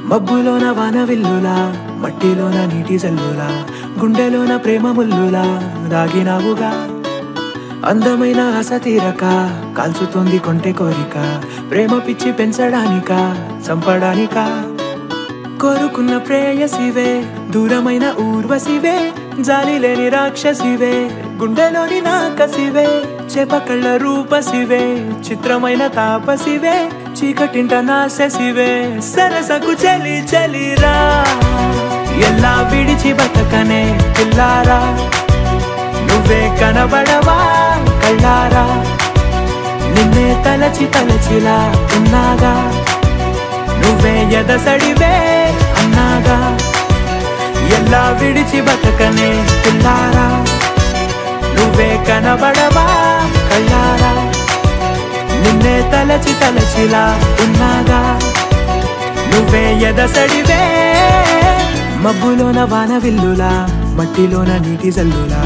మబ్బులోన వాన విల్లులా మట్టిలోన నీటి జల్లులా గుండెలోన ప్రేమ ముల్లులా దాగినావుగా అందమైన ఆశ తీరక కాల్చుతోంది కొంటె కోరిక ప్రేమ పిచ్చి పెంచడానిక చంపడానిక కోరుకున్న ప్రేయసివే దూరమైన ఊర్వశివే జాలి లేని రాక్షసివే గుండెలోని నాకసివే చేపకళ్ళ రూపసివే చిత్రమైన తాపసివే చీకటింట నాశసివే సరసకు చలి చలిరా ఎలా విడిచి బతకనే పిల్లారా నువ్వే కనబడవా కళ్ళారా నిన్నే తలచి తలచిలా ఉన్నాగా నువ్వే ఎదసడివే అన్నాగా ఎలా విడిచి బతకనే పిల్లారా నువ్వే కనబడవా కళ్ళారా నిన్నే తలచి తలచిలా ఉన్నాగా నువ్వే ఎదసడివే మబ్బులోన వాన విల్లులా మట్టిలోన నీటి జల్లులా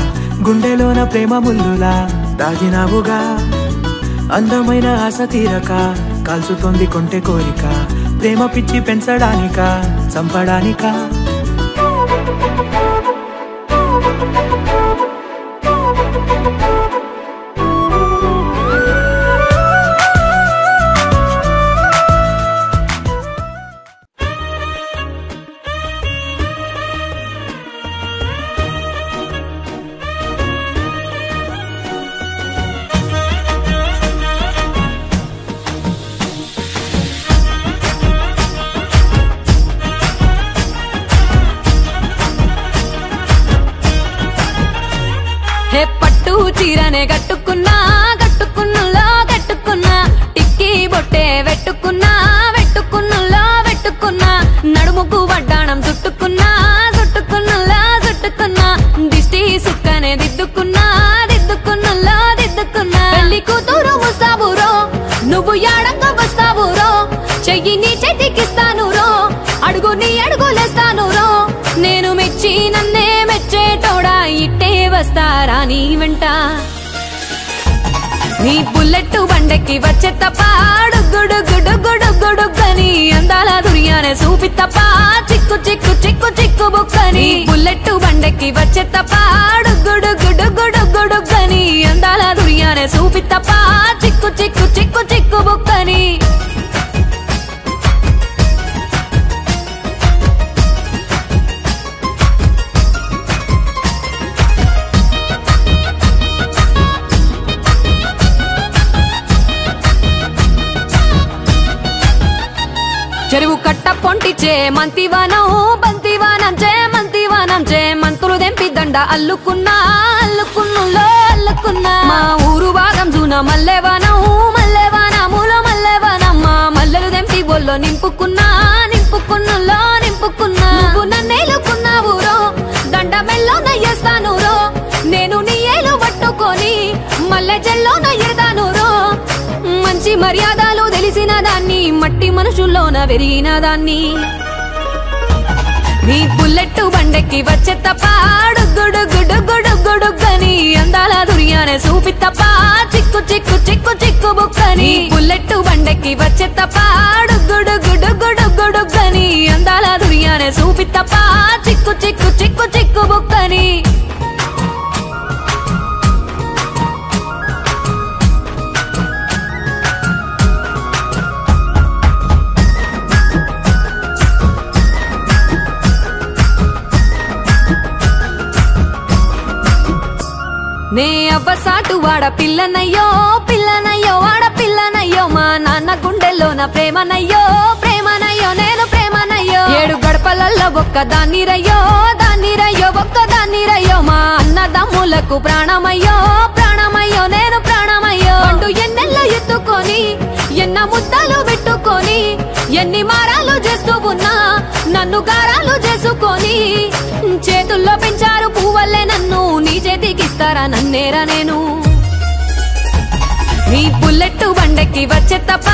గుండెలోన ప్రేమ ముల్లులా దాగినావుగా అందమైన ఆశ తీరక కాల్చుతోంది కొంటె కోరిక ప్రేమ పిచ్చి పెంచడానిక చంపడానిక చీరనే కట్టుకున్నా కట్టుకున్నులో కట్టుకున్నా టిక్కీ బొట్టే వెట్టుకున్నా వెట్టుకున్నులో వెట్టుకున్నా నడుముకు వడ్డాణం చుట్టుకున్నా చుట్టుకున్నులో చుట్టుకున్నా దిష్టి సుక్కనే దిద్దుకున్నా దిద్దుకున్నులో దిద్దుకున్నా పెళ్లి కూతురు ముస్తాబురో నువ్వు యాడంగా వస్తావురో చెయ్యి నీ చేతికిస్తాను రో అడుగు నీ అడుగులేస్తాను రో నేను మెచ్చి నన్నే మెచ్చేటోడా ఇట్టే వస్తారా నీ వెంట నీ బుల్లెట్ బండెక్కి వచ్చే తప్ప గుడుగుడుగుడుగుడుగుడుగని అందాల దుర్యానే చూపి తప్ప చిక్కు చిక్కు చిక్కు చిక్కు బుక్కని బుల్లెట్ బండెక్కి వచ్చే తప్ప గుడుగుడుగుడుగుడుగని అందాల దుర్యానే చూపి తప్ప చిక్కు చిక్కు చిక్కు చిక్కు బుక్కని చెరువు కట్ట పొంటిచే మంతివానం బంతివానం చే మంతివానం చే మంతులు దెంపి దండ అల్లుకున్నా అల్లుకున్నులో అల్లుకున్నా మా ఊరు భాగం జూన మల్లెవానం మల్లెవానములో మల్లెవానమ్మ మల్లెలు దెంపి బొల్లో నింపుకున్నా నింపుకున్నులో నింపుకున్నా నువ్వు నన్నేలుకున్నావు రో దండ మెల్లో నయ్యేస్తాను రో నేను నీ ఏలు పట్టుకొని మల్లె జల్లో నయ్యేదాను రో మంచి మర్యాదలు తెలిసిన దాన్ని మట్టి మనుషుల్లోన వెరిగిన దాన్ని నీ బుల్లెట్ బండెక్కి వచ్చే తప్ప గుడుగుడుగుడుగుడుగని అందాల దుర్యానే చూపి తప్ప చిక్కు చిక్కు చిక్కు చిక్కు బుక్కని బుల్లెట్ బండెక్కి వచ్చే తప్ప గుడుగుడుగుడుగుడుగని అందాల దుర్యానే చూపి తప్ప చిక్కు చిక్కు చిక్కు చిక్కు బుక్కని నే అవ్వసాటు వాడ పిల్లనయ్యో పిల్లనయ్యో వాడ పిల్లనయ్యో మా నాన్న గుండెల్లోన ప్రేమనయ్యో ప్రేమనయ్యో నేను ప్రేమనయ్యో 7 గడపలల్లో ఒక్కదాన్ని రయ్యో దాన్ని రయ్యో ఒక్కదాన్ని రయ్యో మా అన్నదమ్ములకు ప్రాణమయ్యో ప్రాణమయ్యో నేను ప్రాణమయ్యో అంటూ ఎన్నెల్లో ఎత్తుకొని ఎన్న ముద్దలు పెట్టుకొని ఎన్ని మారాలు చేస్తూ ఉన్నా నన్ను గారాలు చేసుకొని చేతుల్లో పెంచారు పువ్వల్లే నన్ను నీ చేతికిస్తారా నన్నేరా నేను నీ బుల్లెట్ బండెక్కి వచ్చే తప్ప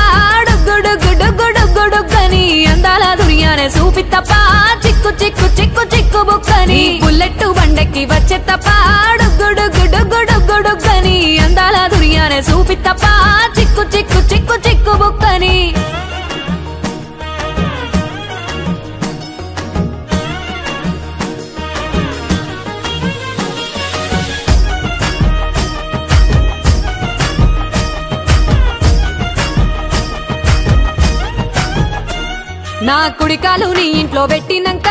గుడుగుడుగుడుగుడుగని అందాల దుర్యానే చూపి తప్ప చిక్కు చిక్కు చిక్కు చిక్కు బుక్కని బుల్లెట్ బండెక్కి వచ్చే తప్ప గుడుగుడుగుడుగుడుగని అందాల దుర్యానే చూపి తప్ప చిక్కు చిక్కు చిక్కు చిక్కు బుక్కని నా కుడికాలు నీ ఇంట్లో పెట్టినంక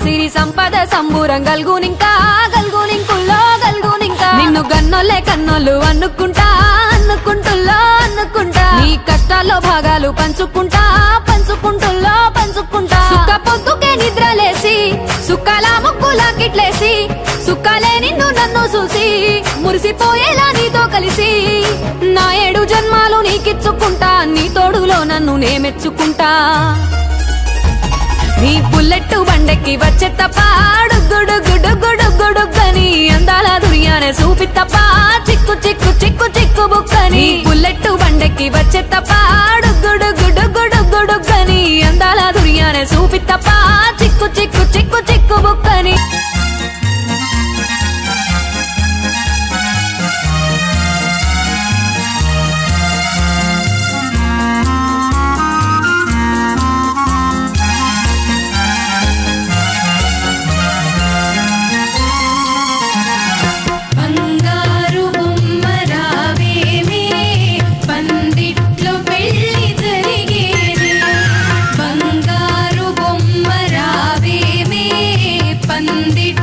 సిరి సంపద సంబూరం గల్గునింకా నిన్ను గన్నోలే కన్నోళ్ళు అనుకుంటా నీ కష్టాల్లో భాగాలు పంచుకుంటా సుక్క పొద్దుకే నిద్రలేసి సుక్కల ముక్కులా కిట్లేసి సుక్కలే నిన్ను నన్ను చూసి మురిసిపోయేలా నీతో కలిసి నా 7 జన్మాలు నీకిచ్చుకుంటా నీ తోడులో నన్ను నే మెచ్చుకుంటా నీ బుల్లెట్ బండెక్కి వచ్చే తప్ప డుగ్గుడుగ్గుడుగ్గుడుగ్గుడుగ్గని అందాల దుర్యానే చూపి తప్ప చిక్కు బుక్కని బుల్లెట్ బండెక్కి వచ్చే తప్ప డుగ్గుడుగ్గుడుగ్గుడుగ్గుడుగ్గని అందాల దుర్యానే చూపి తప్ప చిక్కు బుక్కని పందిట్లో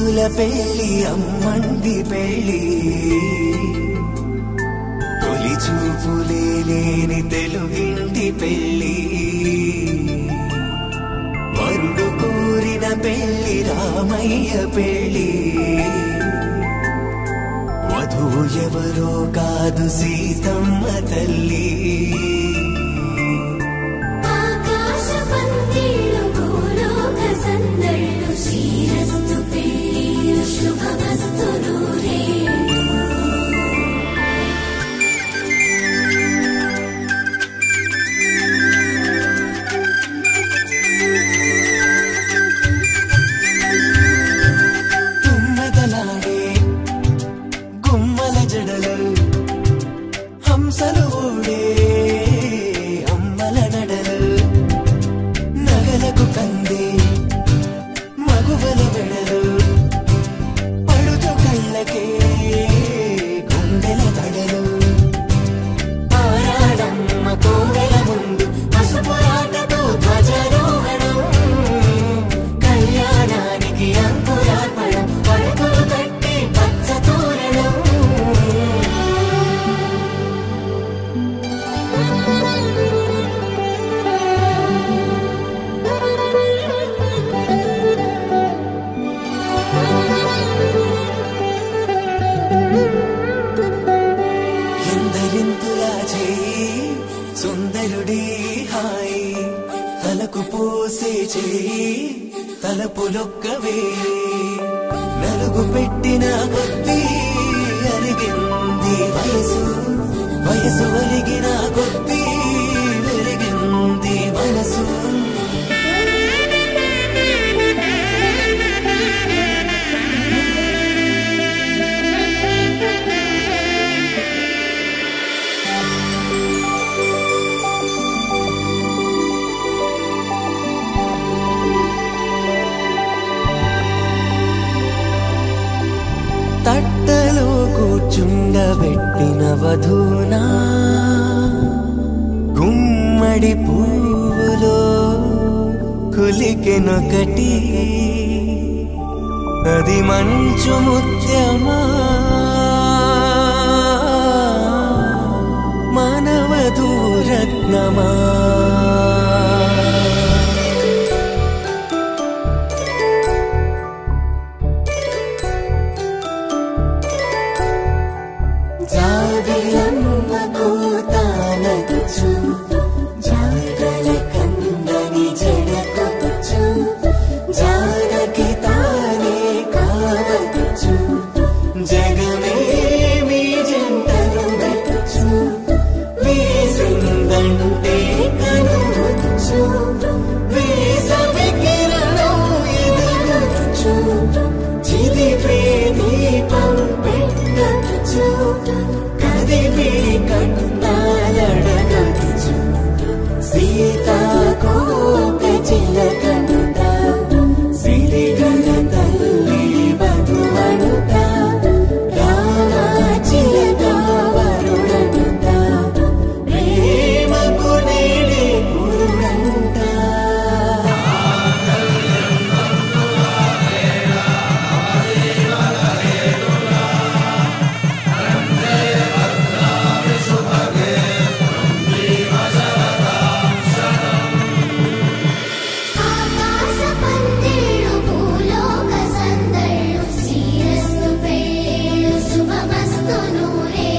రోజుల పెళ్లి అమ్మంది పెళ్లి తొలి చూపులే లేని తెలుగింటి పెళ్లి వరుడు కోరిన పెళ్లి రామయ్య పెళ్లి వధువు ఎవరో కాదు సీతమ్మ తల్లి శ్రీరస్తు పెళ్లి శుభమస్తు నూరే తుమ్మెదలాడే గుమ్మల జడలు హంసలు ఊడే అమ్మల నడలు నగలకు కంది మగువల వెడలు పడుతు కళ్ళకే గుండెల తడలు ఆరాడమ్మ కోవెల ముందు పసుపురాటతో ధ్వజారోహణం కళ్యాణానికి అంకురార్పణం పడకలు కట్టి పచ్చ తోరణం ఎందరింతులా చేయి సుందరుడి హాయి తలకు పోసే చేయి తలపులొక్కవే నలుగు పెట్టిన కొద్దీ అరిగింది వయసు వయసు ఒలిగిన కొద్దీ వెలిగింది మనసు తట్టలో కూర్చుండబెట్టిన వధూనా గుమ్మడి పువ్వులో కులికెనొకటి అది మంచు ముత్యమా మానవధూ రత్నమా జాబిలమ్మ కోతానచ్చు జాగల కందని జడకొచ్చు జానకి తానే కావచ్చు జగమే మీ జంటను గచ్చు వేసిందంటే కనువచ్చు వేసవి కిరణం ఎదగచ్చు చిదిపే దీపం పెట్టచ్చు కదిపే కన్నాలడగచ్చు సీతాకోక చిలకనుట సిరిగల తల్లి వధువనుట రామ చిలక వరుడనుట ప్రేమకు నేడే పురుడంట ఆకాశ పందిళ్ళు భూలోక సందళ్ళు శ్రీరస్తు పెళ్లి శుభమస్తు నూరే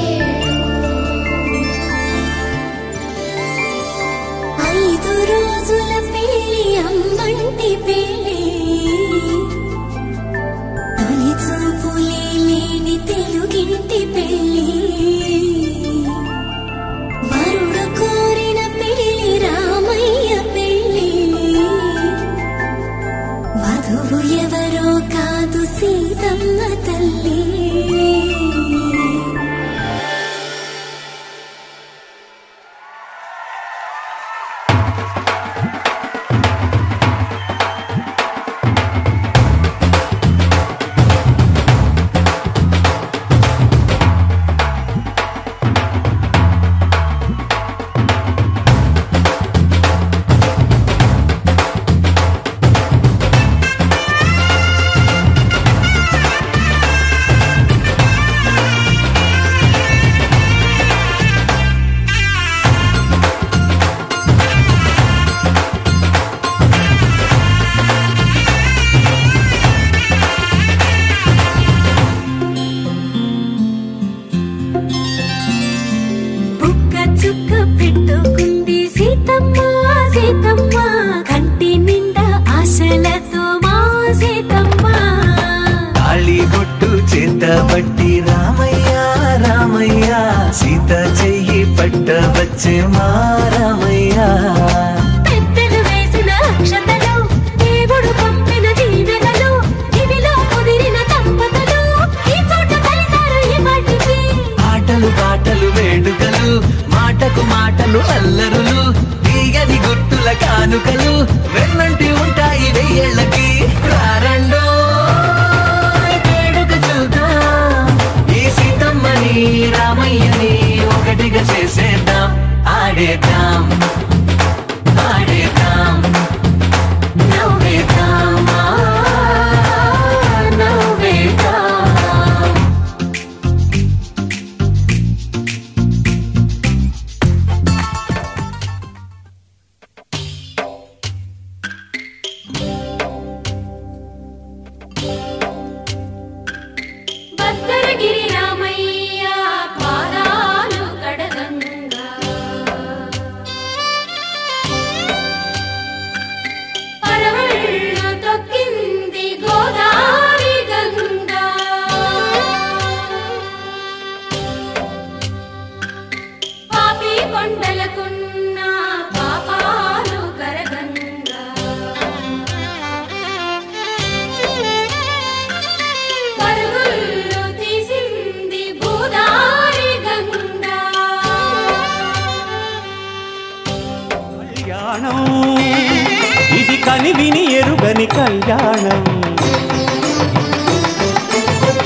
5 రోజుల పెళ్లి అమ్మంటి పెళ్లి తొలి చూపులే లేని తెలుగింటి పెళ్లి వరుడు కోరిన పెళ్లి రామయ్య పెళ్లి వధువు ఎవరో కాదు సీతమ్మ తల్లి పట్టబట్టి రామయ్య రామయ్య సీత చెయ్యి పట్టవచ్చే మా రామయ్య పెద్దలు వేసిన అక్షతలు దేవుడు పంపిన దీవెనలు ఇవిలో కుదిరిన దంపతులు ఈ చోట కలిసారు ఈ వాటికి ఆటలు పాటలు వేడుకలు మాటకు మాటలు అల్లరులు తీయని గుట్టుల కానుకలు వెన్నంటి ఉంటాయి వెయ్యేళ్ళకి రారండో వేడుక చూద్దాం ఈ సీతమ్మని రామయ్యని ఒకటిగా చేసేద్దాం ఆడేద్దాం ఆడేద్దాం నవ్వేద్దాం నవ్వేద్దాం భద్రగిరి రామయ్య పాదాలు కడగంగా పరవళ్ళు తొక్కింది గోదావరి గంగా పాపి కొండలకున్న పాపాలు కరగంగా పరుగుళ్ళు తీసింది గోదావరి గంగా కళ్యాణం ఇది కనివిని ఎరుగని కళ్యాణం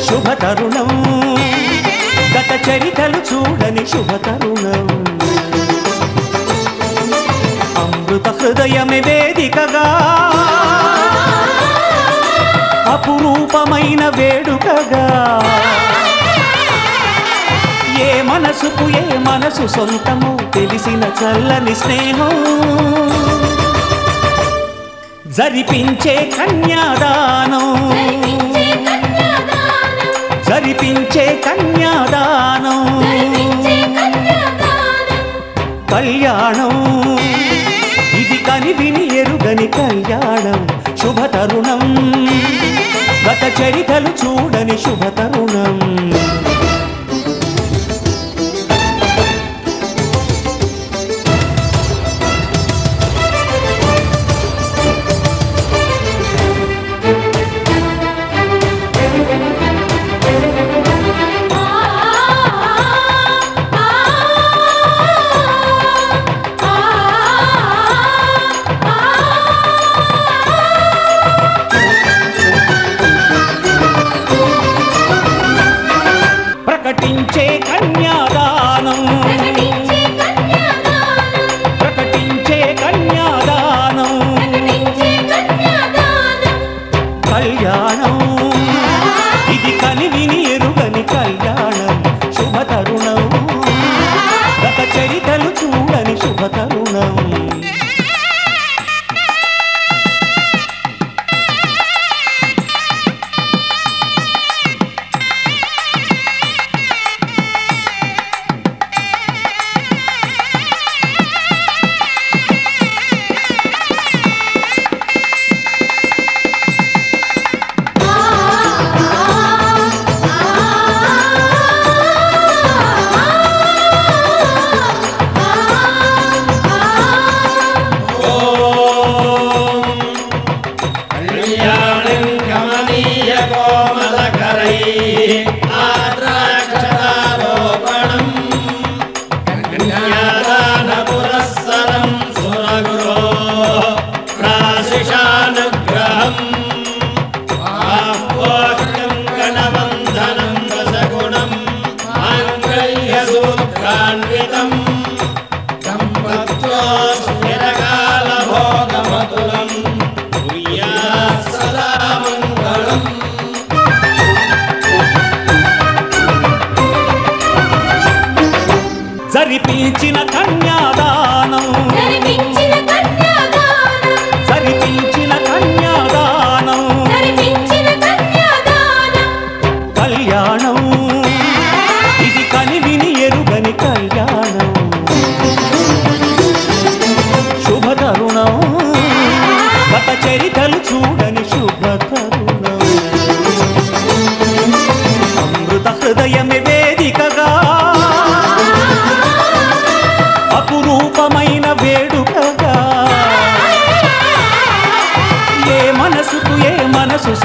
శుభతరుణం గత చరితలు చూడని శుభతరుణం అమృత హృదయమే వేదికగా అపురూపమైన వేడుకగా ఏ మనసుకు ఏ మనసు సొంతము తెలిసిన చల్లని స్నేహం జరిపించే కన్యాదానం జరిపించే కన్యాదానం కళ్యాణం ఇది కనివిని ఎరుగని కళ్యాణం శుభతరుణం గత చరితలు చూడని శుభతరుణం ప్రకటించే కన్యాదానం ప్రకటించే కన్యాదానం కళ్యాణం ఇది కనివిని ఎరుగని కళ్యాణం శుభతరుణం గత చరితలు చూడని శుభతరుణం జరిపించిన కన్యాదానం జరిపించిన కన్యాదానం కళ్యాణం ఇది కనివిని ఎరుగని కళ్యాణం శుభతరుణం గత చరితలు చూడని శుభతరుణం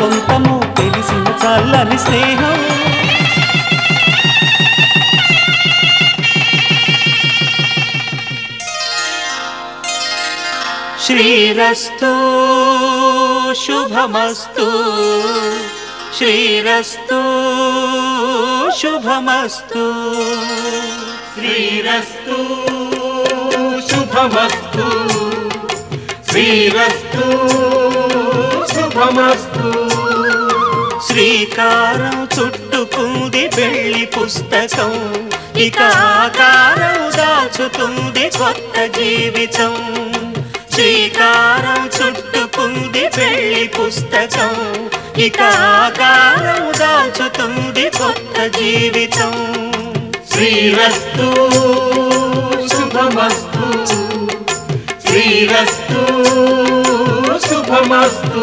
సొంతము తెలిసిన చల్లని స్నేహం. శ్రీరస్తు శుభమస్తు శ్రీరస్తు శుభమస్తు శ్రీరస్తు శుభమస్తు శ్రీరస్తు శుభమస్తు. శ్రీకారం చుట్టుకుంది పెళ్లి పుస్తకం, ఇక ఆకారం దాచుతుంది కొత్త జీవితం. శ్రీకారం చుట్టుకుంది పెళ్లి పుస్తకం, ఇక ఆకారం దాచుతుంది కొత్త జీవితం. శ్రీరస్తు శుభమస్తు శ్రీరస్తు శుభమస్తు.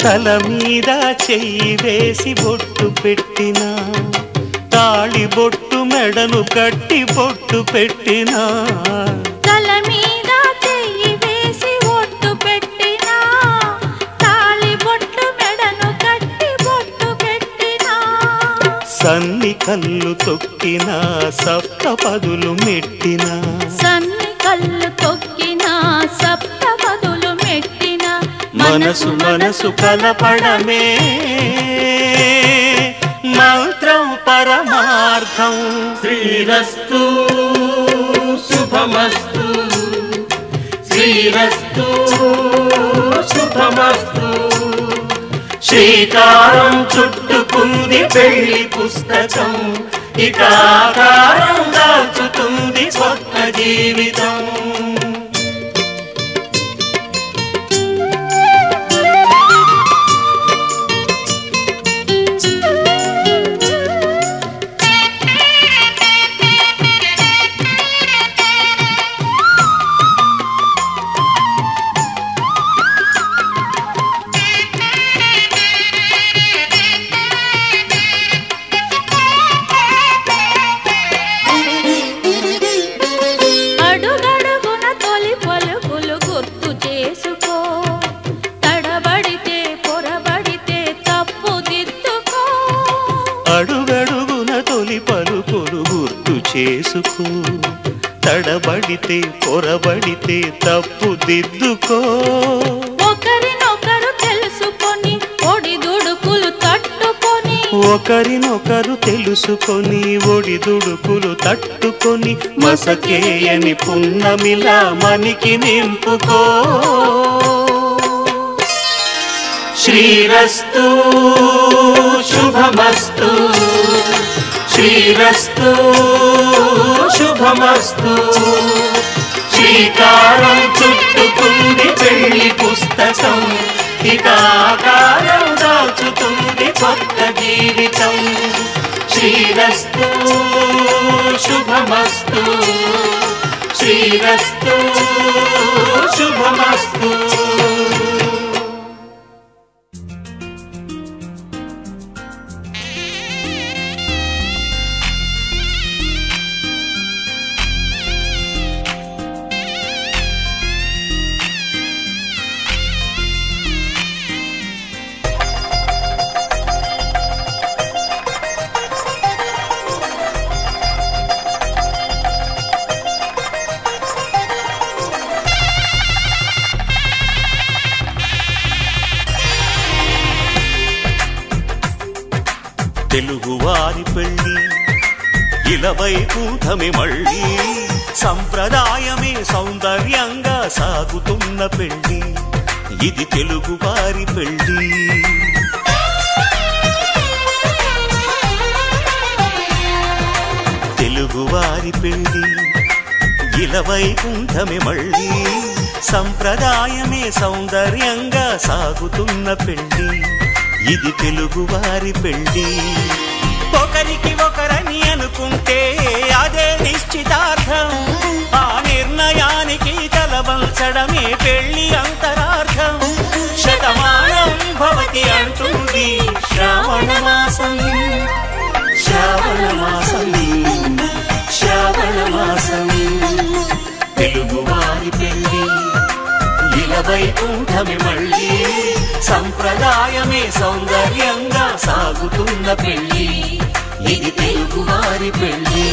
తల మీద చెయ్యి వేసి బొట్టు పెట్టినా, తాళి బొట్టు మెడను కట్టి బొట్టు పెట్టినా. తల మీద చెయ్యి వేసి బొట్టు పెట్టినా, తాళి బొట్టు మెడను కట్టి బొట్టు పెట్టినా. సన్ని కళ్ళు తొక్కినా సప్త పదులు మెట్టినా, సన్ని కళ్ళు తొక్కినా సప్త పదులు మెట్టినా. మనసు మనసు కలపడమే మంత్రం పరమార్థం. శ్రీరస్తు శుభమస్తు శ్రీరస్తు శుభమస్తు. శ్రీకారం చుట్టుకుంది పెళ్లి పుస్తకం, ఇక ఆకారం దాచుతుంది కొత్త జీవితం. అడుగడుగున తొలి పలుకులు గుర్తు చేసుకో, తడబడితే పొరబడితే తప్పు దిద్దుకో. ఒకరినొకరు తెలుసుకొని ఒడిదుడుకులు తట్టుకొని, ఒకరినొకరు తెలుసుకొని ఒడిదుడుకులు తట్టుకొని, మసకేయని పున్నమిలా మనికి నింపుకో. శ్రీరస్తు శుభమస్తు శ్రీరస్తు శుభమస్తు. శ్రీకారం చుట్టుకుంది పెళ్లి పుస్తకం, ఇక ఆకారం దాచుతుంది కొత్త జీవితం. శ్రీరస్తు శుభమస్తు శ్రీరస్తు శుభమస్తు. తెలుగువారి పెళ్ళి ఇలవైకుంఠమే మళ్ళీ, సంప్రదాయమే సౌందర్యంగా సాగుతున్న పెళ్ళి, ఇది తెలుగువారి పెళ్ళి. తెలుగువారి పెళ్ళి ఇలవైకుంఠమే మళ్ళీ, సంప్రదాయమే సౌందర్యంగా సాగుతున్న పెళ్ళి, ఇది తెలుగువారి పెళ్లి. ఒకరికి ఒకరని అనుకుంటే అదే నిశ్చితార్థం. ఆ నిర్ణయానికి తలవంచడమే పెళ్లి అంతరార్థం. శతమానం భవతి అంటుంది శ్రావణ మాసం, శ్రావణ మాసం, శ్రావణ మాసం. తెలుగువారి పెళ్లి ఇలవైకుంఠమి మళ్ళీ, సంప్రదాయమే సౌందర్యంగా సాగుతున్న పెళ్లి. ఇది తెలుగువారి పెళ్లి.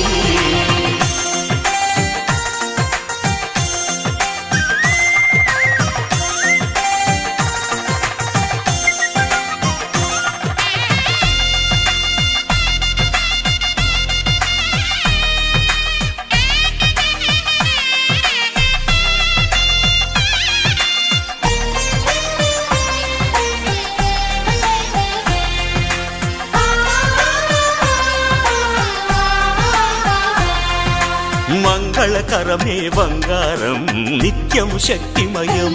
మంగళకరమే బంగారం, నిత్యం శక్తిమయం.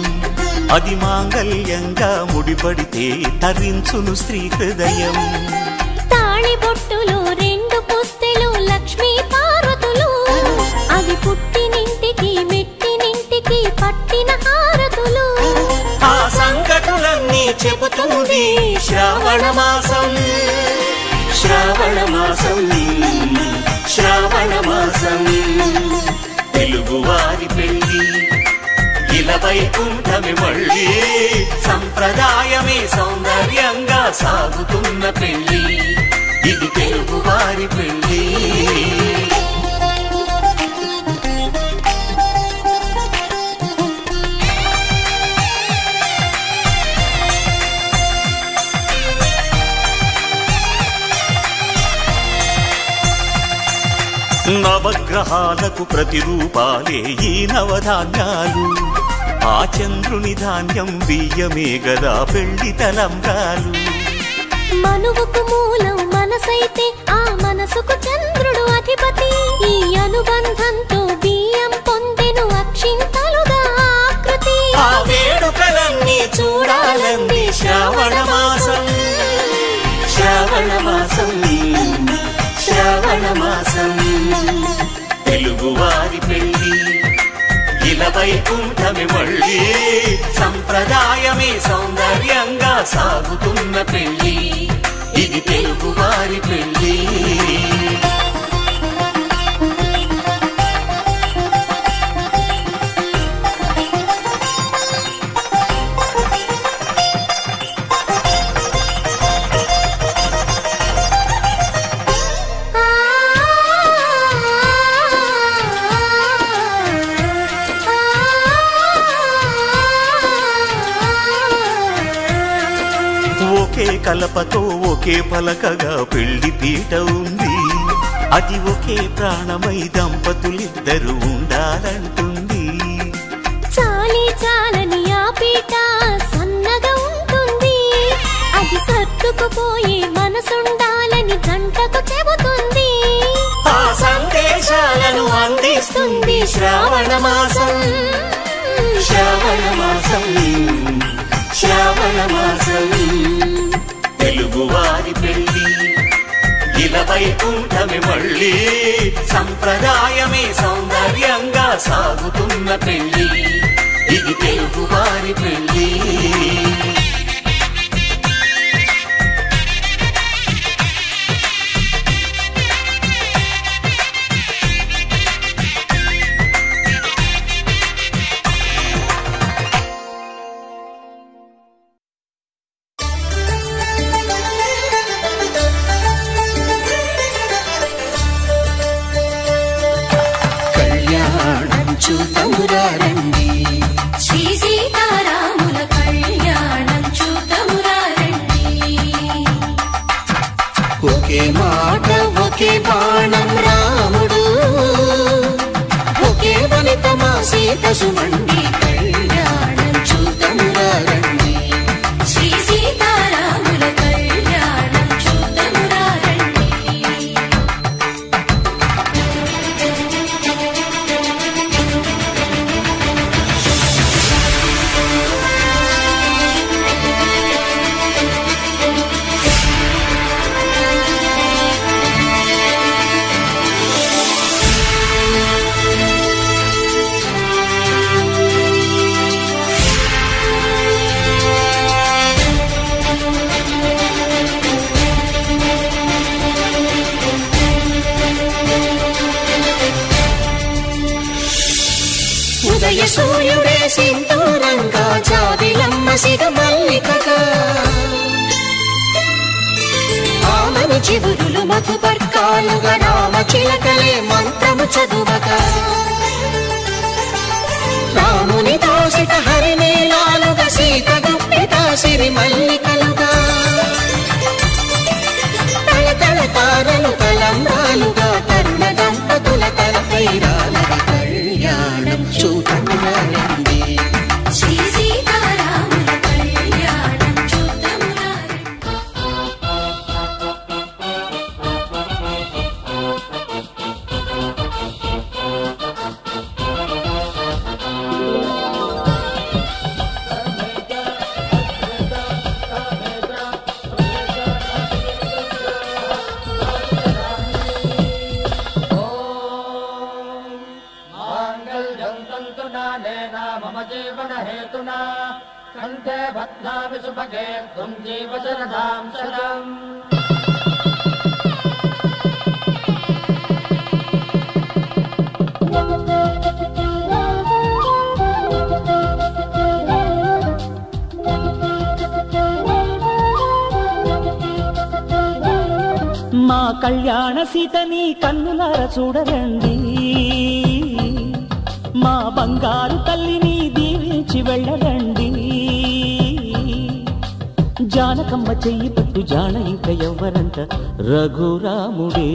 అది మాంగళ్యంగా ముడిపడితే తరించును స్త్రీ హృదయం. తాళి బొట్టులో 2 పుస్తెలు లక్ష్మీ పార్వతులు, అవి పుట్టినింటికి మెట్టినింటికి పట్టిన హారతులు. ఆ సంగతులన్నీ చెబుతుంది శ్రావణ మాసం, శ్రావణ మాసం, శ్రావణ మాసం. తెలుగువారి పెళ్లి ఇలవైకుంఠమి మళ్ళీ, సంప్రదాయమే సౌందర్యంగా సాగుతున్న పెళ్లి. ఇది తెలుగువారి పెళ్లి. నవగ్రహాలకు ప్రతిరూపాలే ఈ నవధాన్యాలు. ఆ చంద్రుని ధాన్యం బియ్యమే గదా పెళ్లి తలంబ్రాలు. మనువుకు మూలం మనసైతే ఆ మనసుకు చంద్రుడు అధిపతి. ఈ అనుబంధంతో బియ్యం పొందెను అక్షింతలుగా ఆకృతి. ఆ వేడుకలన్నీ చూడాలంది శ్రావణ మాసం, శ్రావణ మాసం, శ్రావణ మాసం. తెలుగువారి పెళ్లి ఇలవైకుంఠమి మళ్ళీ, సంప్రదాయమే సౌందర్యంగా సాగుతున్న పెళ్లి. ఇది తెలుగువారి పెళ్లి. ఒకే కలపతో ఒకే పలకగా పెళ్లి పీట ఉంది. అది ఒకే ప్రాణమై దంపతులిద్దరూ ఉండాలంటుంది. చాలి చాలని ఆ పీట సన్నగా ఉంటుంది. అది సర్దుకుపోయే మనసుండాలని జంటకు చెబుతుంది. ఆ సందేశాలను అందిస్తుంది శ్రావణ మాసం, శ్రావణ మాసం, శ్రావణ మాసం. తెలుగువారి పెళ్లి ఇలవైకుంఠమి మళ్ళీ, సంప్రదాయమే సౌందర్యంగా సాగుతున్న పెళ్లి. ఇది తెలుగువారి పెళ్లి. చూతమురారండి, శ్రీ సీతారాముల కళ్యాణం చూతమురారండి. ఒకే మాట ఒకే బాణం రాముడు, ఒకే వనిత మా సీత సుమండి. కళ్యాణం చూతమురారండి, శ్రీ సీతారాముల కళ్యాణం చూతమురారండి. ఉదయ సూర్యుడే సింధూరంగా జాబిలమ్మ సిగ మల్లికగా ఆమెను చివురులు మధుపర్కాలుగా రామ చిలకలే మంత్రము చదువగా రాముని దోసిట హరినేలాలుగా సీత గుప్పిట సిరి మల్లికలుగా తల తారలు తలంబ్రాలుగా తరుణ దంపతుల తలపైరాలుగా కళ్యాణం చూడమురండి శ్రీ సీతారాముల కళ్యాణం చూద్దామురా मम जीवन हेतुना कंठे बध्नामि सुभगे त्वं जीव शरदां शरम् మా కళ్యాణ సీతని కన్నులార చూడరండి మా బంగారు తల్లిని దీవించి వెళ్ళరండి జానకమ్మ చెయ్యి పట్టు జాన ఇంక ఎవ్వరంట రఘురాముడే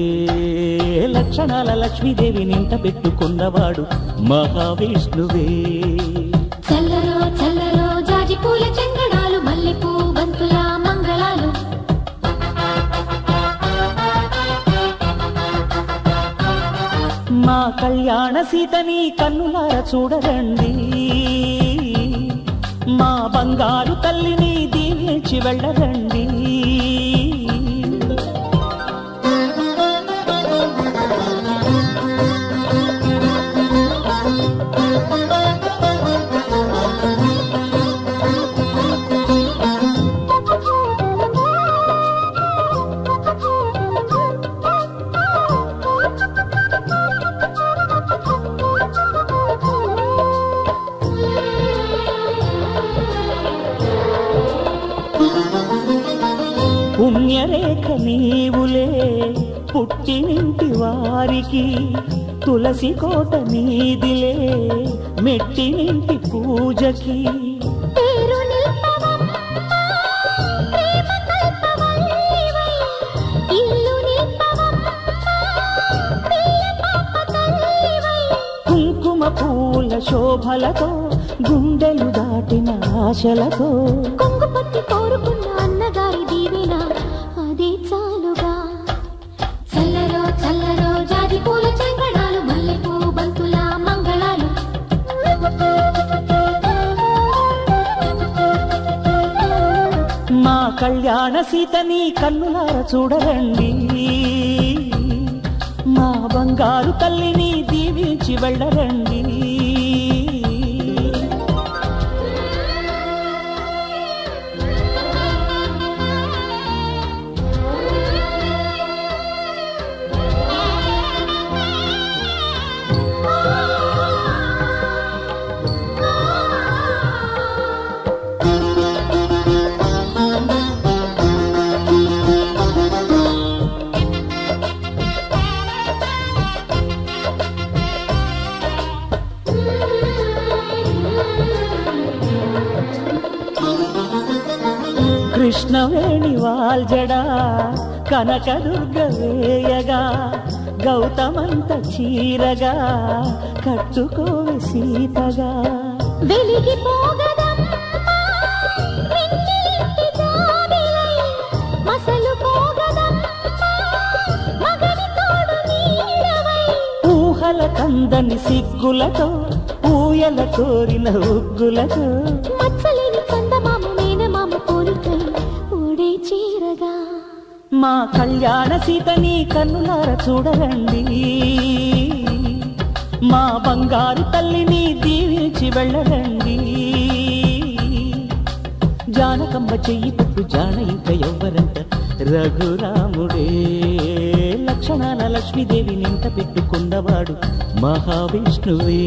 లక్షణాల లక్ష్మీదేవి నింట పెట్టుకున్నవాడు మహావిష్ణువే చల్లరో చల్లరో జాజి పూల చంగడాలు మల్లెపూ బంతుల మంగళాలు మా కళ్యాణ సీతని కన్నులార చూడరండి మా బంగారు తల్లిని దీవించి వెళ్ళరండి పుణ్యరేఖ నీవులే పుట్టినింటి వారికి తులసి కోట నీదిలే మెట్టినింటి పూజకి పేరు నిల్పవమ్మ ప్రేమ కల్పవల్లివై ఇల్లు నిల్పవమ్మ పిల్ల పాప తల్లివై కుంకుమ పూల శోభలతో గుండెలు దాటిన ఆశలతో కొంగు పట్టి కోరుకున్న అన్నగారి దీవెన అదే చాలుగా చల్లరో చల్లరో జాజి పూల చంగడాలు మల్లెపూ బంతుల మంగళాలు మా కళ్యాణ సీతని కన్నులార చూడరండి మా బంగారు తల్లిని దీవించి వెళ్ళరండి కృష్ణవేణి వాల్జడా కనకదుర్గ వేయగా గౌతమంత చీరగా కట్టుకోవి సీతగా వెలిగిపోగదమ్మా వెన్నెలింటి జాబిలై మసలుపోగదమ్మా మగని తోడు నీడవై ఊహల కందని సిగ్గులతో ఊయల కోరిన ఉగ్గులతో మచ్చలేని చందమామ మేనమామ పోలికై ఓడే చీరగా మా కళ్యాణ సీతని కన్నులార చూడరండి మా బంగారు తల్లిని దీవించి వెళ్ళరండి జానకమ్మ చెయ్యి పట్టు జాన ఇంక ఎవ్వరంట రఘురాముడే లక్షణాల లక్ష్మీదేవి నింట పెట్టుకున్నవాడు మహావిష్ణువే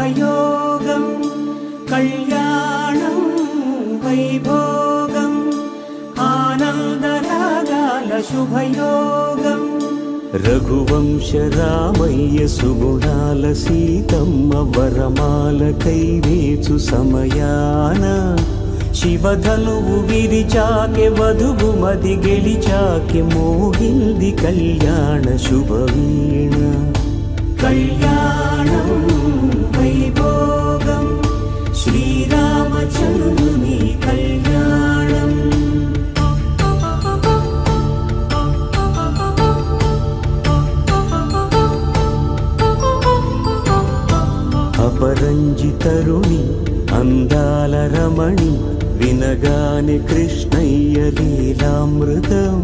శుభయోగం కళ్యాణం వైభోగం ఆనందరాగాల శుభయోగం రఘువంశ రామయ్య సుగుణాల సీతమ్మ వరమాల కైవేచు సమయాన శివధనువు విరిచాకె వధువు మది గెలిచాకె మోగింది కళ్యాణ శుభవీణ కళ్యాణం వైభోగం శ్రీరామచంద్రుని కళ్యాణం అపరంజి తరుణి అందాల రమణి వినగానే కృష్ణయ్య లీలామృతం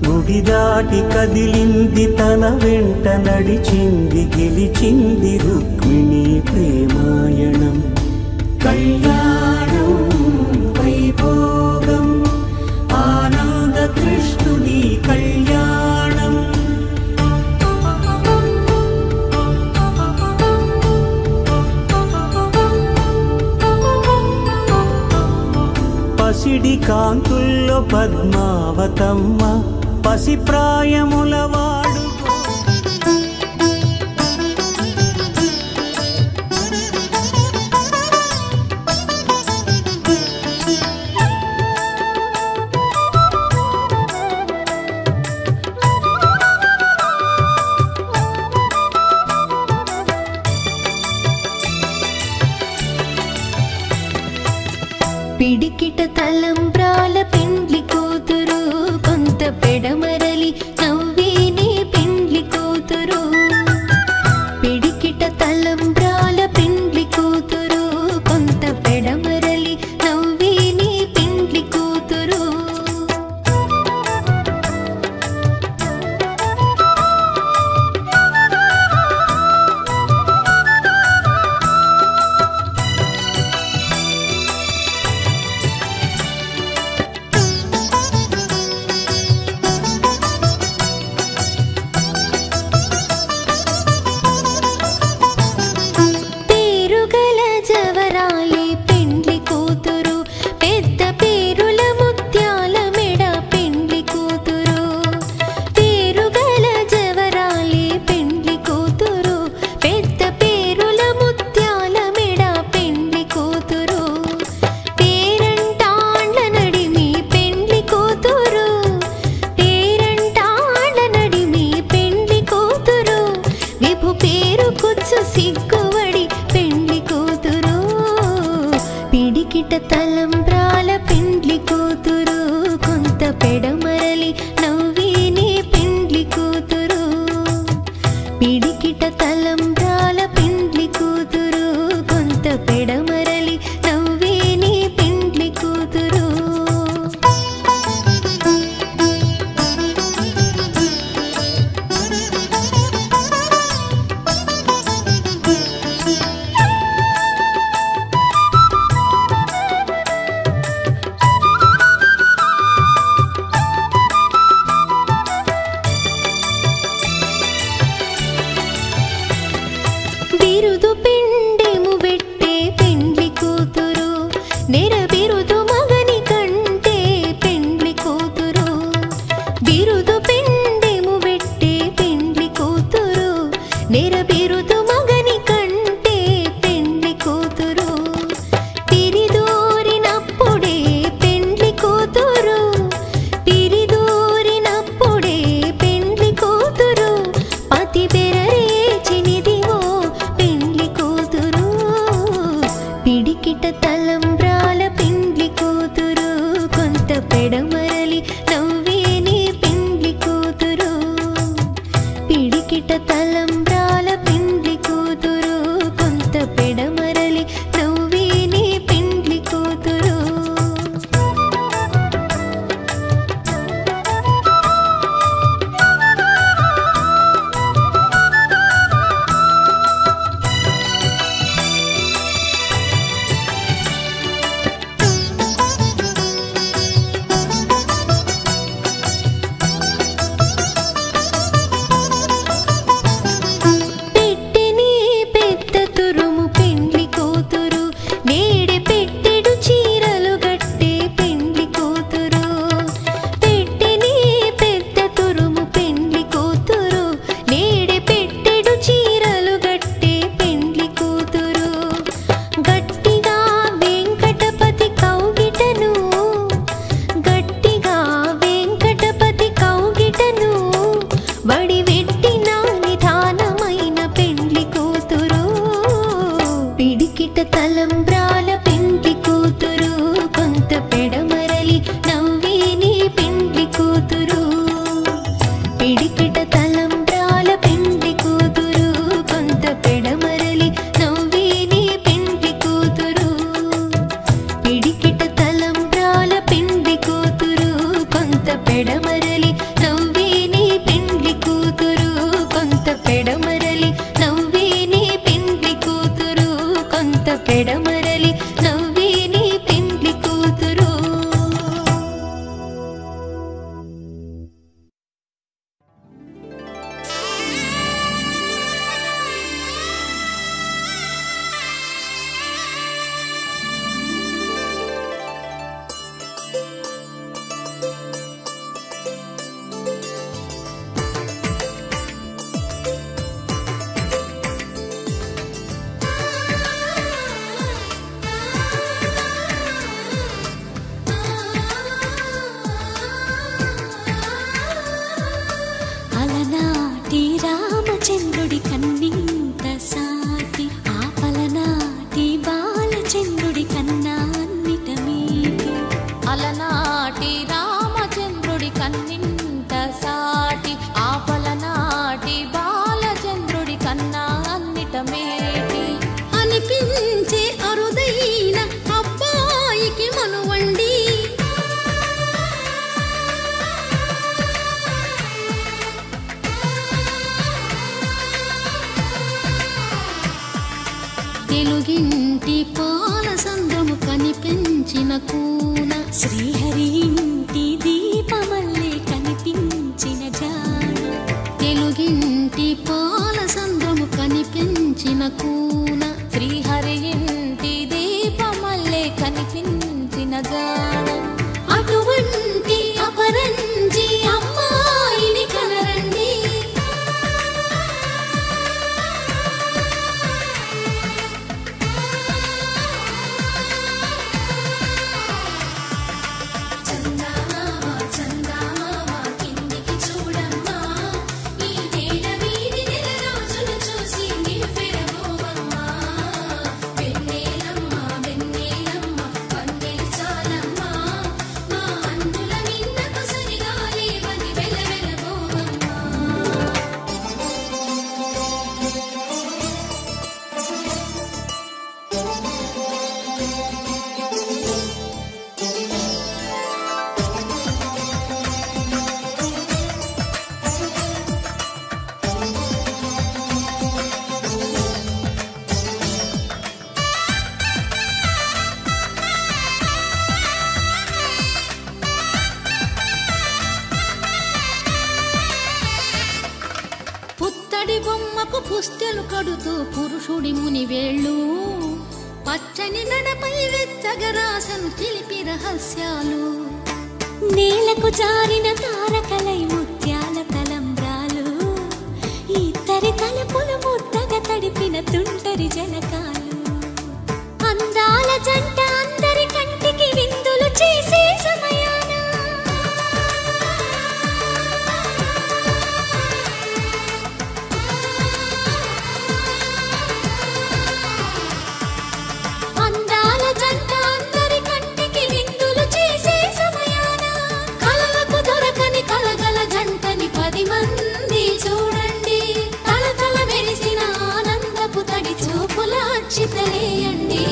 గుడి దాటి కదిలింది తన వెంట నడిచింది గెలిచింది రుక్మిణి ప్రేమాయణం కళ్యాణం వైభోగం ఆనంద కృష్ణుని కళ్యాణం పసిడి కాంతుల్లో పద్మావతమ్మ పసి ప్రాయముల వాడు పిడికిట తలంబ్రాల పెండ్లి కూతురు కొంత పెడమరలి నవ్వేనే పెండ్లి కూతురు పిడికిట తలంబ్రాల పెండ్లి కూతురు కొంత పెడమరలి నవ్వేనే పెండ్లి కూతురు తలంబ్రాల పెండ్లి కూతురు కొంత పెడమరలి నవ్వేనే పెండ్లి కూతురు పిడికిట తలంబ్రాల పెండ్లి కూతురు కొంత పెడమరలి నవ్వేనే పెండ్లి కూతురు బిరుదు పిండెము పెట్టే పెండ్లి కూతురు నెర బిరుదు మగని కంటే పెండ్లి కూతురు బిరుదు పిండెము పెట్టే పెండ్లి కూతురు నెర బిరుదు మగని కంటే పెండ్లి కూతురు పిరిదూరినప్పుడే పెండ్లి కూతురు పిరిదూరినప్పుడే పెండ్లి కూతురు పతి బెరరేచినిదివో పిడికిట తలంబ్రాల పెండ్లి కూతురు కొంత పెడమరలి నవ్వేనే పెండ్లి కూతురు పిడికిట తలంబ్రాల పెండ్లి కూతురు కొంత పెడమరలి నవ్వేనే పెండ్లి కూతురు నాటి రామచంద్రుడి కన్నింట సాటి ఆపల నాటి బాలచంద్రుడి కన్నా అన్నిట మేటి అనిపించే అరుదైన అబ్బాయికి మనువండి తెలుగింటి పాలసంద్రము కనిపించిన కూన శ్రీహరి ఇంటి దీపమల్లే కనిపించిన జాడ తెలుగింటి పాలసంద్రము కనిపించిన కూన శ్రీహరి ఇంటి దీపమల్లే కనిపించిన జాడ అటువంటి అపరంజి అమ్మాయిని కనరండి పుత్తడి బొమ్మకు పుస్తెలు కడుతూ పురుషుడి ముని వేళ్ళు పచ్చని నడపై వెచ్చగరాసను చిలిపి రహస్యాలు నేలకు జారిన తారకలై ముత్యాల తలంబ్రాలు ఇద్దరి తలపులు ముద్దగా తడిపిన తుంటరి జలకాలు అందాల జంట అందరి కంటికి విందులు చేసే సమయాన అందాల జంట అందరి కంటికి విందులు చేసే సమయాన కలలకు దొరకని కలగల జంటని 10 మంది చూడండి తలతల మెరిసిన ఆనందపు తడి చూపుల అక్షితలేయండి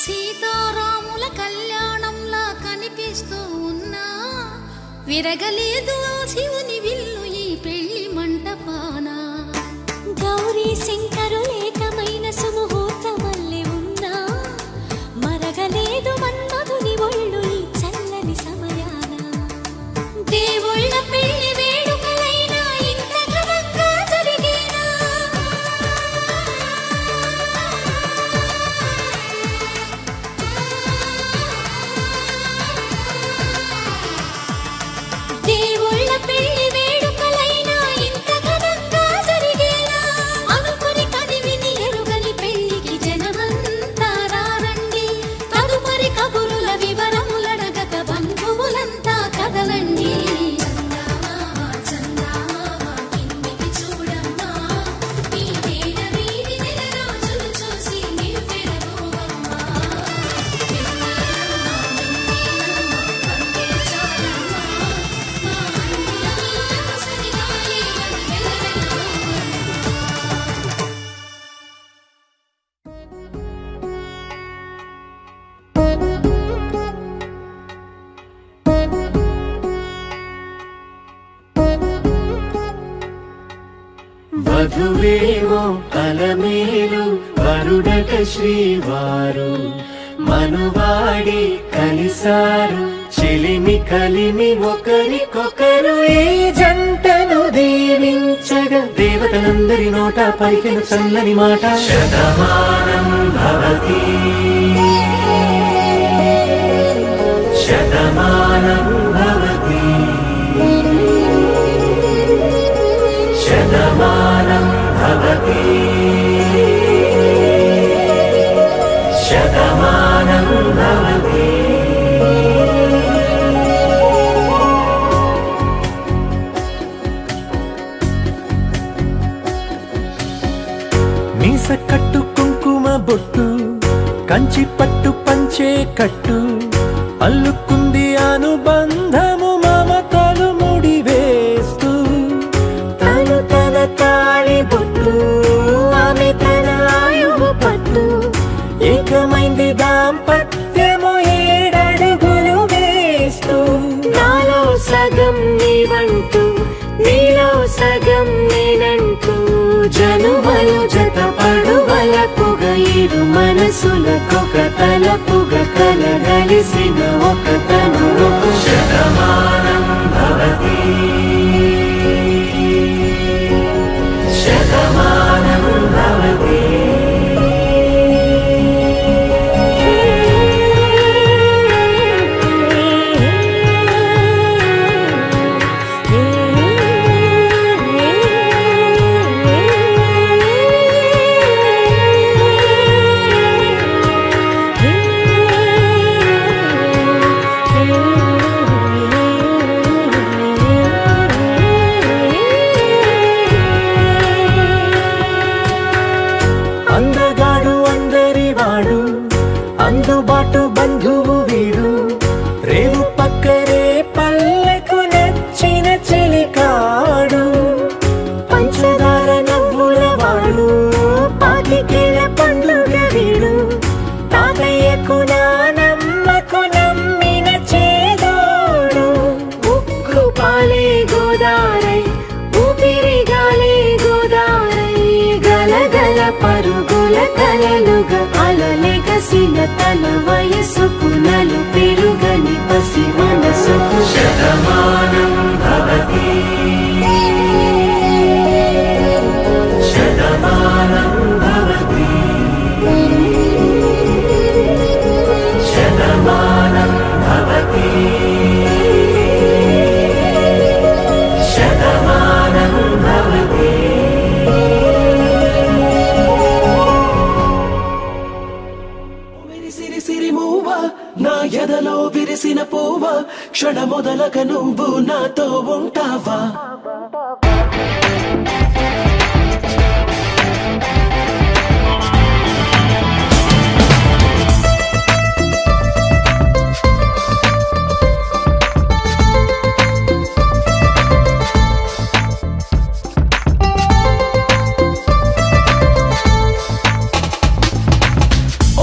సీతారాముల కళ్యాణంలా కనిపిస్తూ ఉన్నా విరగలేదు శివుని విల్లు ఈ పెళ్లి మంటపాన గౌరీ శంకరులేకమైన సుముహూర్తమల్లె ఉన్నా మరగలేదు మన్మధుని ఒళ్ళు ఈ చల్లని సమయాన దేవుళ్ళ పెళ్లి వేడుకలైనా ఇంత ఘనంగా జరిగేనా దేవుళ్ళ పెళ్లి వేడుకలైనా ఇంత ఘనంగా జరిగేనా అనుకుని కదివిని ఎరుగని పెళ్లికి జనమంతా రారండి తదుపరి కబురుల వివరములడగక బంధువులంతా కదలండి వధువేమో అలమేలు వరుడట శ్రీవారు మనువాడి కలిసారు చెలిమి లేని కలిమి ఒకరికొకరు ఈ జంటను దీవించగా దేవతలందరి నోట పలికిన చల్లని మాట శతమానం భవతి శతమానం భవతి శతమానం భవతి శతమానం భవతి. మీస కట్టు కుంకుమ బొట్టు కంచి పట్టు పంచే కట్టు అల్లుకుంది అనుబంధము మమతలు ముడివేస్తూ తను తన తాళి బొట్టు ఆమె తన ఆయువు పట్టు ఏకమైంది దాంపత్యము 7 అడుగులు వేస్తూ నాలో సగం నీవంటూ నీలో సగం నేనంటూ జనుమలు జత పడువలపుగ ఇరు మనసులకొక తలపుగ కలగలిసిన ఒక తను శతమానం భవతి శతమానం భవతి. అందగాడు అందరివాడు అందుబాటు బంధువు వీడు రేవు పక్కరే పల్లెకు నచ్చిన చెలికాడు పంచదార నవ్వుల వాడు పాతికేల పండుగ వీడు తాతయ్యకు నానమ్మకు నమ్మిన చేదోడు ఉక్కు పాలే గోదారై ఊపిరి గాలే గోదారై గలగల పరుగుల కలలుగా అలలెగసిన తన వయసుకు నలు పెరుగని పసి మనసుకు శతమానం భవతి శతమానం భవతి శతమానం భవతి శతమానం భవతి. సిరి సిరి మూవ నా ఎదలో విరిసిన పువ్వ క్షణ మొదలక నువ్వు నాతో ఉంటావా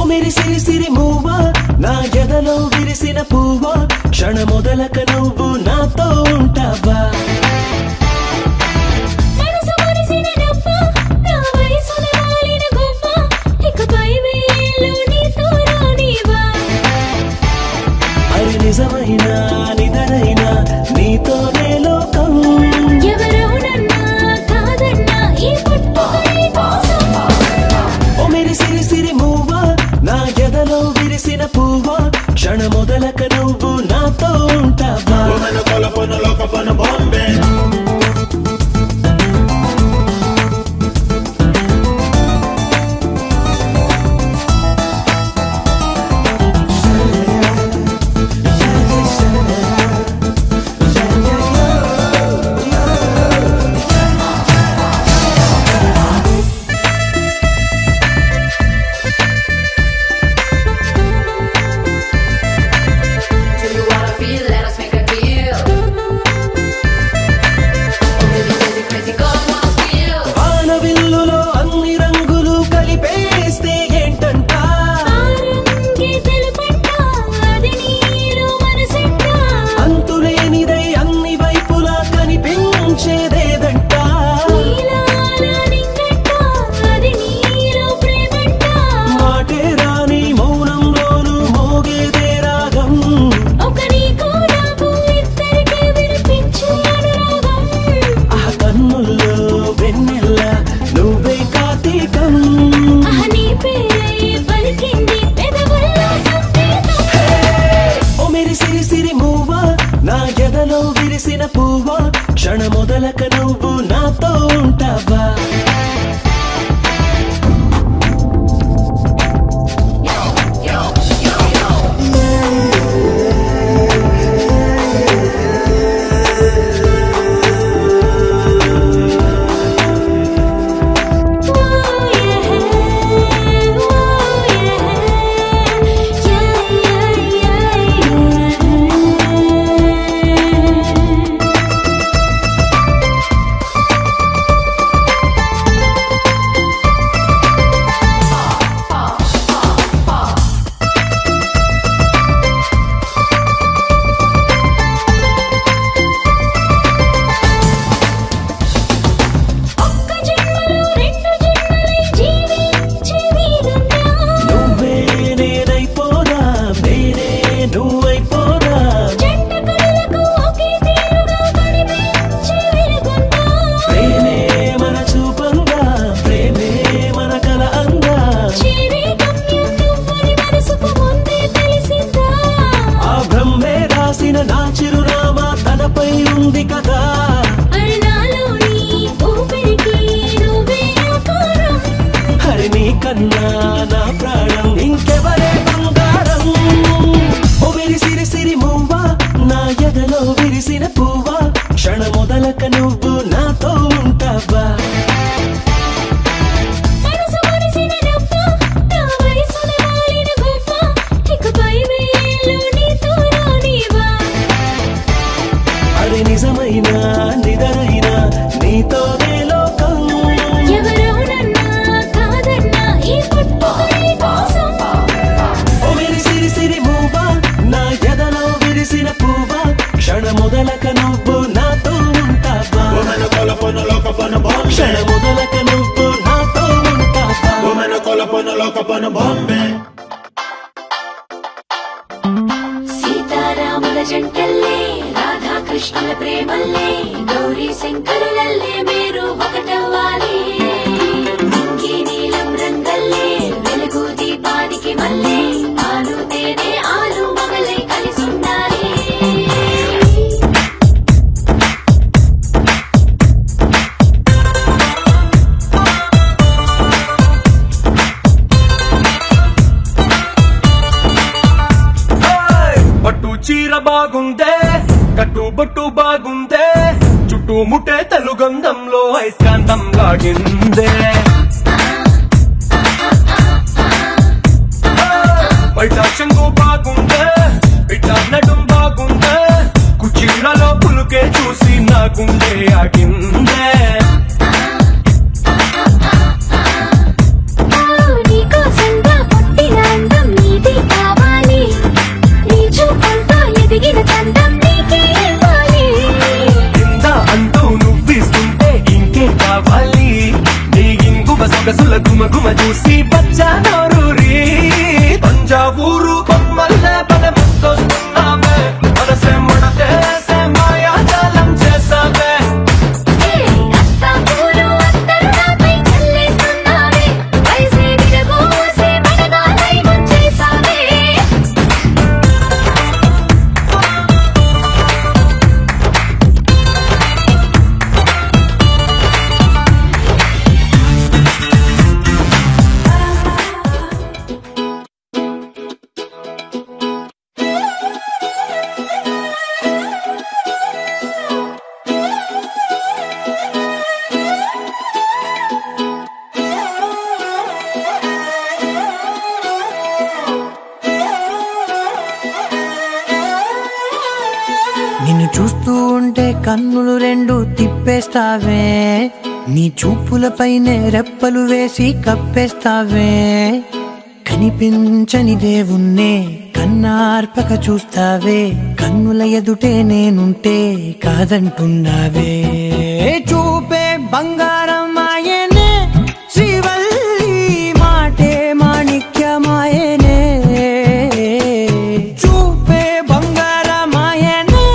మేరీ సిరి సిరి మూవ నా ఎదలో విరిసిన పువ్వ క్షణ మొదలక నువ్వు నాతో ఉంటావా అరి నిజమైన నిదరైనా నీతోనే లోకం ఓ మేరీ సిరి సిరి మూవ నా ఎదలో విరిసిన పువ్వ క్షణ మొదలక నువ్వు నాతో ఉంటావా Do you wanna feel? Let us make a deal. విరిసిన పువ్వా క్షణ మొదలక నువ్వు నాతో ఉంటావా సీతారాముల జంటల్లే రాధాకృష్ణుల ప్రేమల్లే గౌరీ శంకరులల్లే మీరు ఒకటవ్వాలి ఇంకీ నీలం రంగల్లే వెలుగు దీపానికి మల్లే ఆలు తేనే ఆలు మగలై కలిసుండాలి చీర బాగుందే కట్టుబొట్టు బాగుందే చుట్టుముట్టే తెలుగంధంలో ఐస్కాంతం లాగిందే బయట శంగు బాగుందే బిడ్డ నడుం బాగుందే కుచీరలో పులుకే చూసి నా గుండె ఆగిందే అంటూ నువ్విస్తుంటే ఇంకే కావాలి నీ ఇంగువ సొగసుల గుమగుమ చూసి బచ్చా నోరూరి తంజావూరు బొమ్మల్లే పద ముస్తొస్తున్నావే మనసే ముడతేసే మాయాజాలం చేసావే నిన్ను చూస్తూ ఉంటే కన్నులు రెండు తిప్పేస్తావే నీ చూపులపైనే రెప్పలు వేసి కప్పేస్తావే కనిపించని దేవుణ్ణే కన్నార్పక చూస్తావే కన్నుల ఎదుటే నేనుంటే కాదంటున్నావే చూపే బంగారం ఆయనే శ్రీవల్లి మాటే మాణిక్యమాయనే చూపే బంగారమాయనే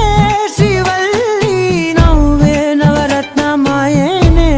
శ్రీవల్లి నవ్వే నవరత్నమాయనే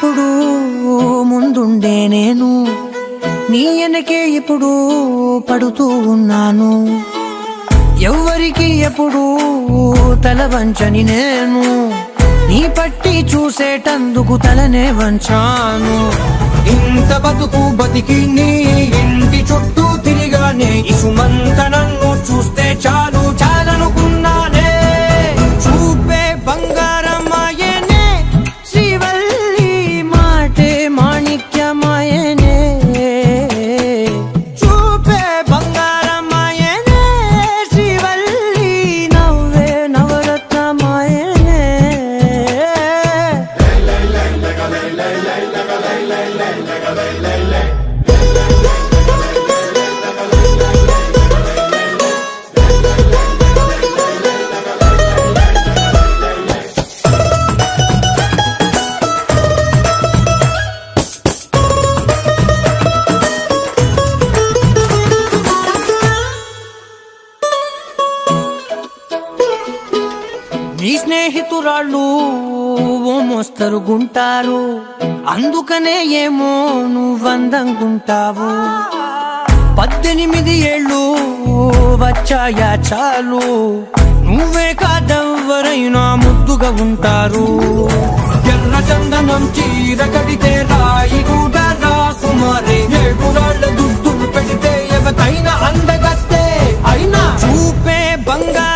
ఎప్పుడు ముందుండే నేను నీ వెనకే ఇప్పుడు పడుతూ ఉన్నాను ఎవ్వరికి ఎప్పుడు తల వంచని నేను నీ పట్టి చూసేటందుకు తలనే వంచాను ఇంత బతుకు బతికి నీ ఇంటి చుట్టూ తిరిగానే ఇసుమంత నన్ను చూస్తే చాలు చాలనుకున్నానే చూపే బంగారమాయనే శ్రీవల్లి మాటే మాణిక్యమాయనే చూపే బంగారమాయనే శ్రీవల్లి నవ్వే నవరత్నమాయనే నీ స్నేహితురాళ్ళు ఓ మోస్తరుగుంటారు అందుకనే ఏమో నువ్వందంగుంటావు 18 ఏళ్ళు వచ్చాయా చాలు నువ్వే కాదెవ్వరైనా ముద్దుగా ఉంటారు ఎర్ర చందనం చీర కడితే రాయి కూడా రాకుమారే 7 రాళ్ళ దుద్దులు పెడితే ఎవతైనా అందగత్తే అయినా చూపే బంగారు